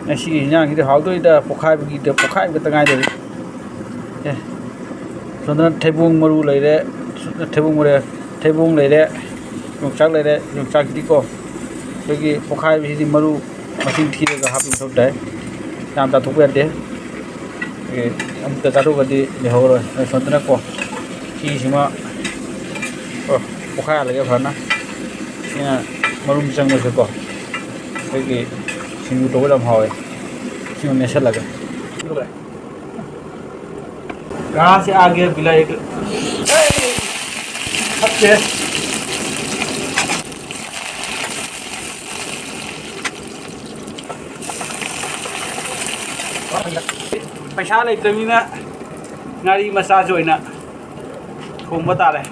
ngasi yang kita hal tu ida pokai tengah dari sondana thebung maru leire thebung leire yongchak di ko lagi pokai bi maru masing thire ga hapin thok dai yam ta thok de am ta taru ga di lehor sondana ko ki sima pokai lagi phana ina maru bisang mo ko lagi singu to dam hawe singu ne lगा कहाँ से आ गया बिला एक पैसा लेतमीना नारी massage होइना थोंबा तारे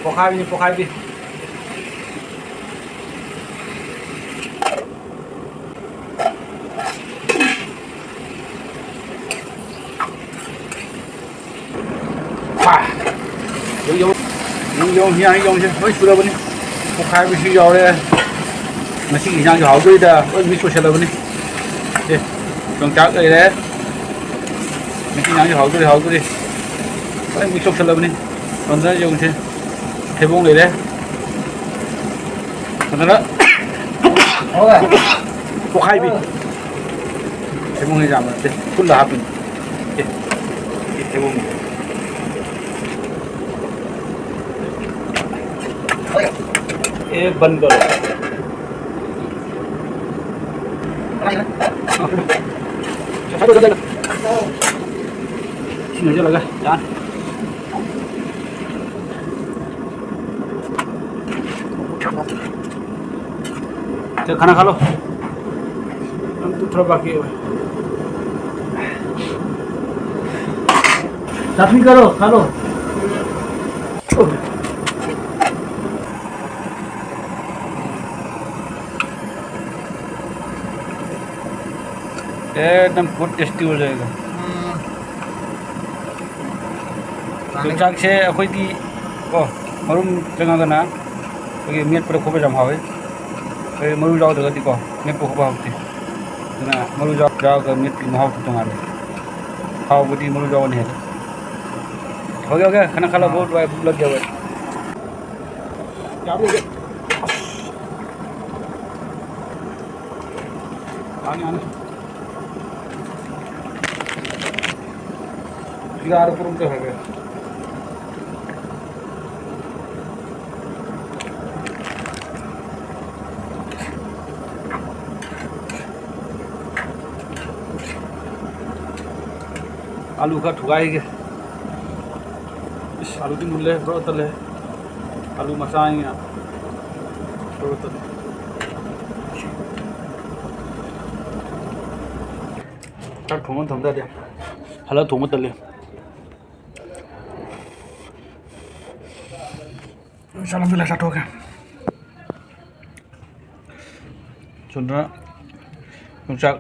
पोखाई भी用去，我出来不呢？我开不去要的，那心里想就好贵的，我没出去了不呢？对，用价格的，那心想就好贵的，我没出去了不呢？反正用去，开崩来的，反正了，好的，我开bi，开崩一下嘛，对，混了哈bi，对，开崩。ये बंद करो जो लगा जान तो खाना खा लो हम तो थोड़ा बाकी है चटनी करो खा लो एकदम बहुत टेस्टी हो जाएगा यौचाक से अखोई को मरुम चंगागना अखोई मेट पर खोबे जम हावे मरु जावदगदी को मेट पर खोबा होती ना मरु जावगा मेट की महाव तंगाले हाव बदी मरु जावन है हो गया खाना खा लो बहुत भूख लग गया है आने यार पुरुम तो है आलू का ठुकाई के आलू की मूल्य बड़ो तले आलू मसाई बड़ो तले 딱 동원 덤다려 할라 동원 떨려 salam bila satu kan sudah puncak